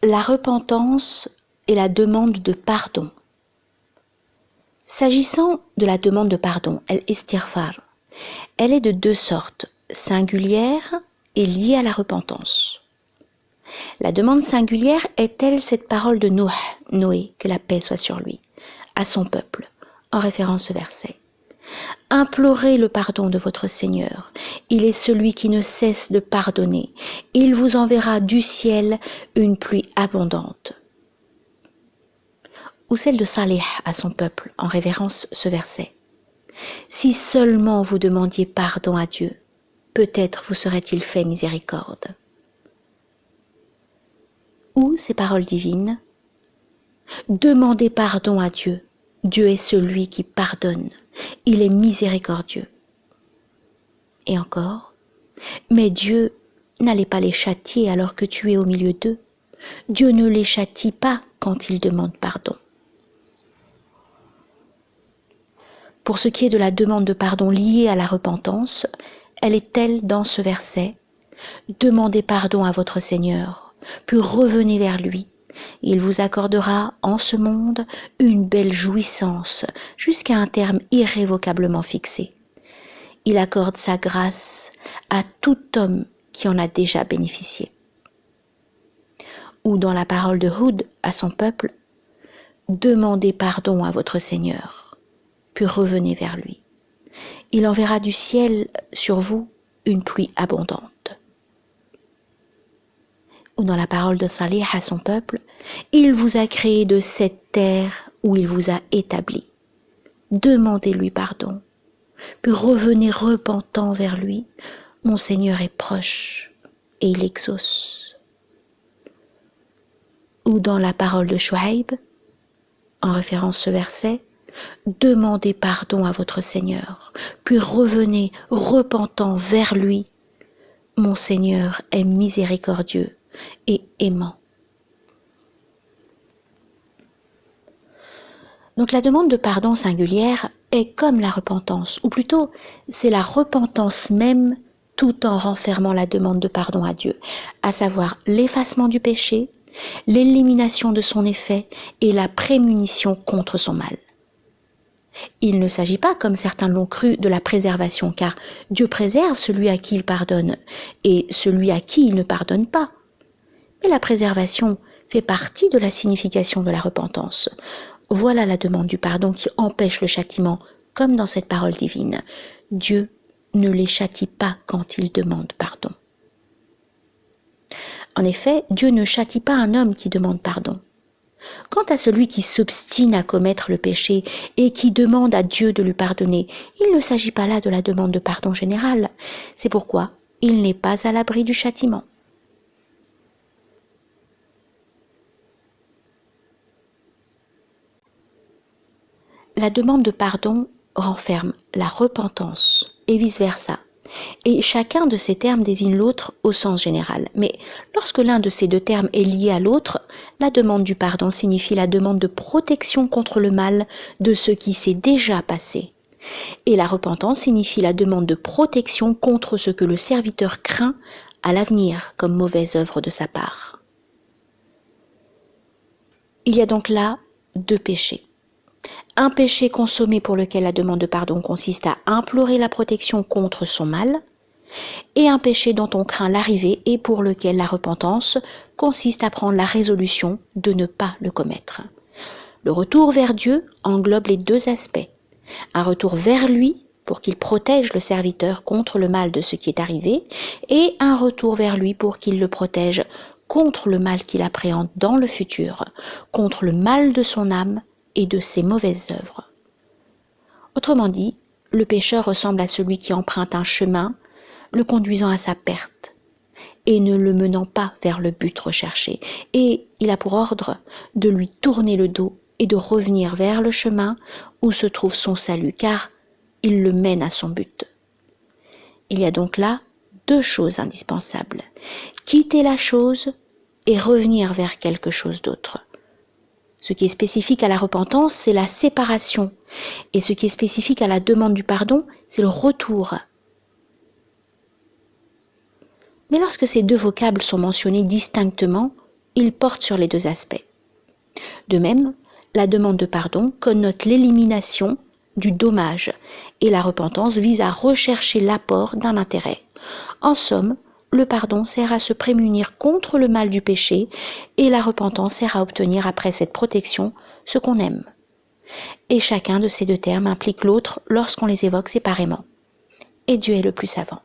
la repentance et la demande de pardon. S'agissant de la demande de pardon, el-istighfar, elle est de deux sortes, singulière et liée à la repentance. La demande singulière est-elle cette parole de Noé, que la paix soit sur lui, à son peuple, en référence au verset. Implorez le pardon de votre Seigneur, il est celui qui ne cesse de pardonner, il vous enverra du ciel une pluie abondante. Ou celle de Salih à son peuple, en révérence ce verset. Si seulement vous demandiez pardon à Dieu, peut-être vous serait-il fait miséricorde. Ou ces paroles divines, demandez pardon à Dieu, Dieu est celui qui pardonne, il est miséricordieux. Et encore, mais Dieu n'allait pas les châtier alors que tu es au milieu d'eux, Dieu ne les châtie pas quand ils demandent pardon. Pour ce qui est de la demande de pardon liée à la repentance, elle est telle dans ce verset, demandez pardon à votre Seigneur, puis revenez vers lui. Il vous accordera en ce monde une belle jouissance jusqu'à un terme irrévocablement fixé. Il accorde sa grâce à tout homme qui en a déjà bénéficié. Ou dans la parole de Hud à son peuple, demandez pardon à votre Seigneur, puis revenez vers lui. Il enverra du ciel sur vous une pluie abondante. Ou dans la parole de Salih à son peuple, il vous a créé de cette terre où il vous a établi. Demandez-lui pardon, puis revenez repentant vers lui. Mon Seigneur est proche et il exauce. Ou dans la parole de Shuaib, en référence ce verset, demandez pardon à votre Seigneur, puis revenez repentant vers lui. Mon Seigneur est miséricordieux et aimant. Donc la demande de pardon singulière est comme la repentance, ou plutôt c'est la repentance même tout en renfermant la demande de pardon à Dieu, à savoir l'effacement du péché, l'élimination de son effet et la prémunition contre son mal. Il ne s'agit pas, comme certains l'ont cru, de la préservation, car Dieu préserve celui à qui il pardonne et celui à qui il ne pardonne pas. Mais la préservation fait partie de la signification de la repentance. Voilà la demande du pardon qui empêche le châtiment, comme dans cette parole divine. Dieu ne les châtie pas quand ils demandent pardon. En effet, Dieu ne châtie pas un homme qui demande pardon. Quant à celui qui s'obstine à commettre le péché et qui demande à Dieu de lui pardonner, il ne s'agit pas là de la demande de pardon générale. C'est pourquoi il n'est pas à l'abri du châtiment. La demande de pardon renferme la repentance et vice-versa. Et chacun de ces termes désigne l'autre au sens général. Mais lorsque l'un de ces deux termes est lié à l'autre, la demande du pardon signifie la demande de protection contre le mal de ce qui s'est déjà passé. Et la repentance signifie la demande de protection contre ce que le serviteur craint à l'avenir comme mauvaise œuvre de sa part. Il y a donc là deux péchés. Un péché consommé pour lequel la demande de pardon consiste à implorer la protection contre son mal, et un péché dont on craint l'arrivée et pour lequel la repentance consiste à prendre la résolution de ne pas le commettre. Le retour vers Dieu englobe les deux aspects. Un retour vers lui pour qu'il protège le serviteur contre le mal de ce qui est arrivé, et un retour vers lui pour qu'il le protège contre le mal qu'il appréhende dans le futur, contre le mal de son âme et de ses mauvaises œuvres. Autrement dit, le pécheur ressemble à celui qui emprunte un chemin, le conduisant à sa perte, et ne le menant pas vers le but recherché. Et il a pour ordre de lui tourner le dos et de revenir vers le chemin où se trouve son salut, car il le mène à son but. Il y a donc là deux choses indispensables. Quitter la chose et revenir vers quelque chose d'autre. Ce qui est spécifique à la repentance, c'est la séparation. Et ce qui est spécifique à la demande du pardon, c'est le retour. Mais lorsque ces deux vocables sont mentionnés distinctement, il porte sur les deux aspects. De même, la demande de pardon connote l'élimination du dommage et la repentance vise à rechercher l'apport d'un intérêt. En somme, le pardon sert à se prémunir contre le mal du péché et la repentance sert à obtenir après cette protection ce qu'on aime. Et chacun de ces deux termes implique l'autre lorsqu'on les évoque séparément. Et Dieu est le plus savant.